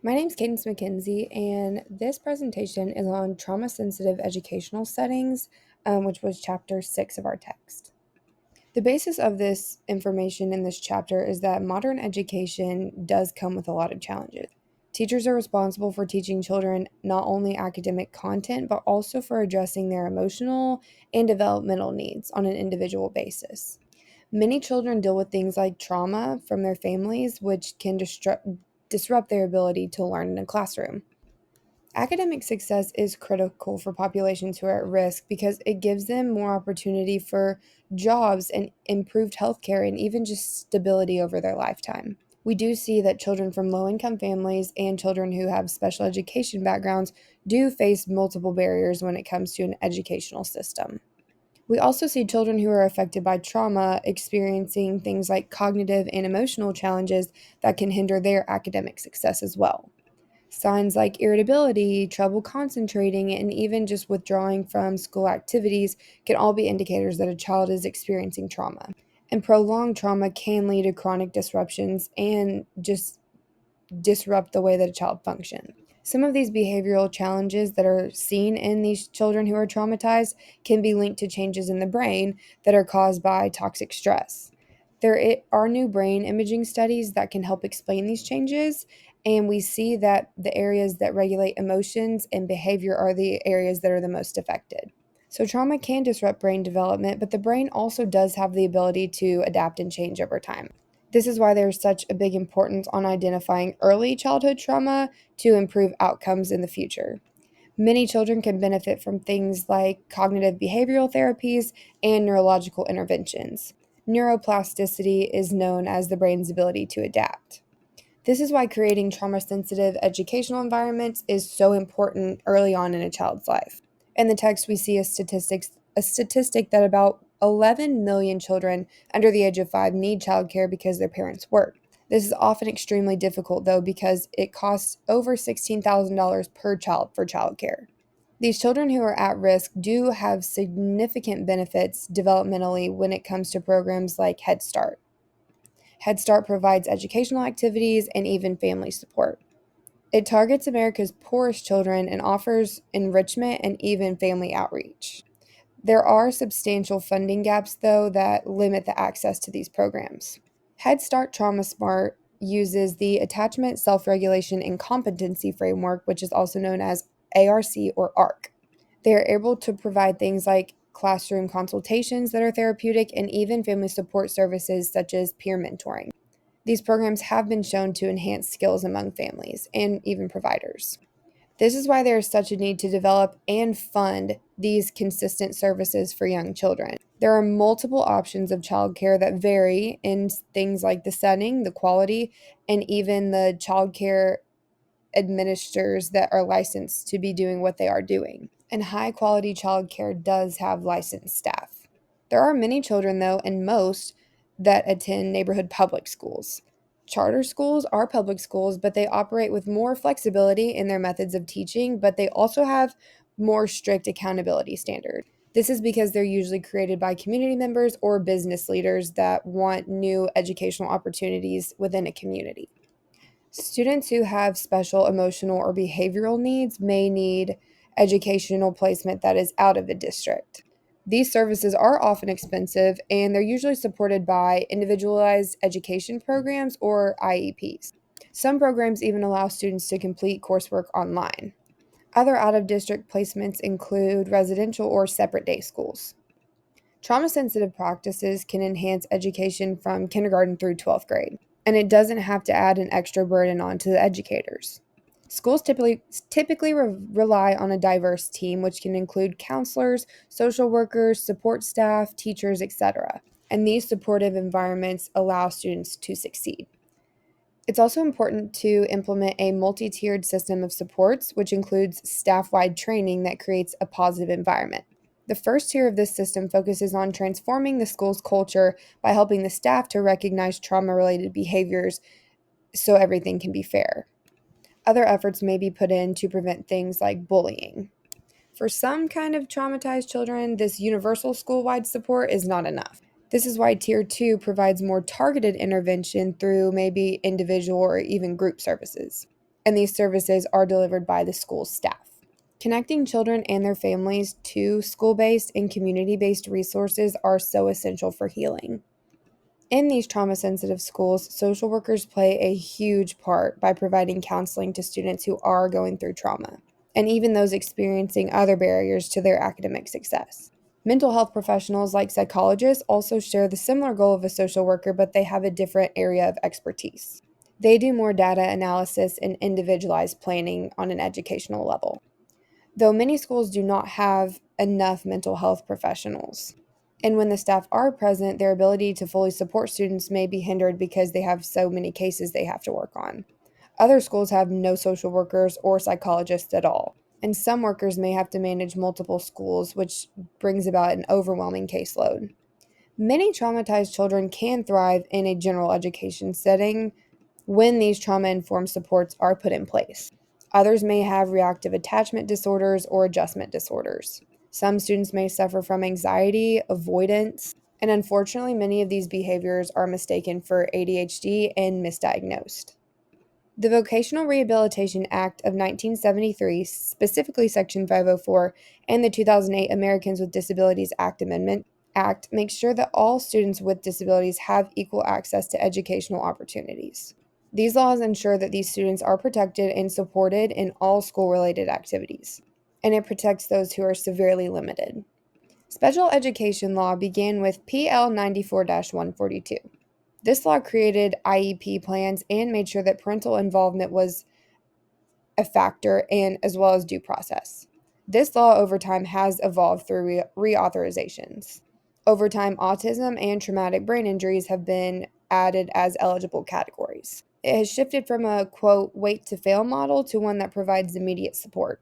My name's Cadence McKenzie, and this presentation is on trauma-sensitive educational settings, which was chapter 6 of our text. The basis of this information in this chapter is that modern education does come with a lot of challenges. Teachers are responsible for teaching children not only academic content, but also for addressing their emotional and developmental needs on an individual basis. Many children deal with things like trauma from their families, which can disrupt their ability to learn in a classroom. Academic success is critical for populations who are at risk because it gives them more opportunity for jobs and improved healthcare and even just stability over their lifetime. We do see that children from low income families and children who have special education backgrounds do face multiple barriers when it comes to an educational system. We also see children who are affected by trauma experiencing things like cognitive and emotional challenges that can hinder their academic success as well. Signs like irritability, trouble concentrating, and even just withdrawing from school activities can all be indicators that a child is experiencing trauma. And prolonged trauma can lead to chronic disruptions and just disrupt the way that a child functions. Some of these behavioral challenges that are seen in these children who are traumatized can be linked to changes in the brain that are caused by toxic stress. Are new brain imaging studies that can help explain these changes, and we see that the areas that regulate emotions and behavior are the areas that are the most affected. So, trauma can disrupt brain development, but the brain also does have the ability to adapt and change over time. This is why there's such a big importance on identifying early childhood trauma to improve outcomes in the future. Many children can benefit from things like cognitive behavioral therapies and neurological interventions. Neuroplasticity is known as the brain's ability to adapt. This is why creating trauma sensitive educational environments is so important early on in a child's life. In the text, we see a statistic that about 11 million children under the age of 5 need childcare because their parents work. This is often extremely difficult, though, because it costs over $16,000 per child for childcare. These children who are at risk do have significant benefits developmentally when it comes to programs like Head Start. Head Start provides educational activities and even family support. It targets America's poorest children and offers enrichment and even family outreach. There are substantial funding gaps, though, that limit the access to these programs. Head Start Trauma Smart uses the Attachment, Self Regulation, and Competency Framework, which is also known as ARC or ARC. They are able to provide things like classroom consultations that are therapeutic and even family support services such as peer mentoring. These programs have been shown to enhance skills among families and even providers. This is why there is such a need to develop and fund these consistent services for young children. There are multiple options of childcare that vary in things like the setting, the quality, and even the childcare administrators that are licensed to be doing what they are doing. And high quality childcare does have licensed staff. There are many children, though, and most that attend neighborhood public schools. Charter schools are public schools, but they operate with more flexibility in their methods of teaching, but they also have more strict accountability standards. This is because they're usually created by community members or business leaders that want new educational opportunities within a community. Students who have special emotional or behavioral needs may need educational placement that is out of the district. These services are often expensive and they're usually supported by individualized education programs or IEPs. Some programs even allow students to complete coursework online. Other out of district placements include residential or separate day schools. Trauma sensitive practices can enhance education from kindergarten through 12th grade, and it doesn't have to add an extra burden onto the educators. Schools typically rely on a diverse team, which can include counselors, social workers, support staff, teachers, etc. And these supportive environments allow students to succeed. It's also important to implement a multi tiered system of supports, which includes staff wide training that creates a positive environment. The first tier of this system focuses on transforming the school's culture by helping the staff to recognize trauma related behaviors so everything can be fair. Other efforts may be put in to prevent things like bullying. For some kind of traumatized children, this universal school wide support is not enough. This is why Tier 2 provides more targeted intervention through maybe individual or even group services. and these services are delivered by the school staff. Connecting children and their families to school-based and community-based resources are so essential for healing. In these trauma-sensitive schools, social workers play a huge part by providing counseling to students who are going through trauma, and even those experiencing other barriers to their academic success. Mental health professionals like psychologists also share the similar goal of a social worker, but they have a different area of expertise. They do more data analysis and individualized planning on an educational level. Though many schools do not have enough mental health professionals. And when the staff are present, their ability to fully support students may be hindered because they have so many cases they have to work on. Other schools have no social workers or psychologists at all, and some workers may have to manage multiple schools, which brings about an overwhelming caseload. Many traumatized children can thrive in a general education setting when these trauma-informed supports are put in place. Others may have reactive attachment disorders or adjustment disorders. Some students may suffer from anxiety, avoidance, and unfortunately, many of these behaviors are mistaken for ADHD and misdiagnosed. The Vocational Rehabilitation Act of 1973, specifically Section 504, and the 2008 Americans with Disabilities Act makes sure that all students with disabilities have equal access to educational opportunities. These laws ensure that these students are protected and supported in all school-related activities, and it protects those who are severely limited. Special education law began with PL 94-142. This law created IEP plans and made sure that parental involvement was a factor and as well as due process. This law over time has evolved through reauthorizations. Over time, autism and traumatic brain injuries have been added as eligible categories. It has shifted from a, quote, wait to fail model to one that provides immediate support.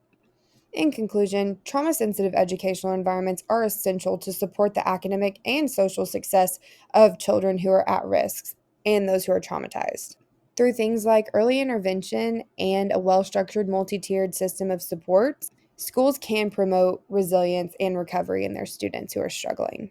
In conclusion, trauma-sensitive educational environments are essential to support the academic and social success of children who are at risk and those who are traumatized. Through things like early intervention and a well-structured multi-tiered system of supports, schools can promote resilience and recovery in their students who are struggling.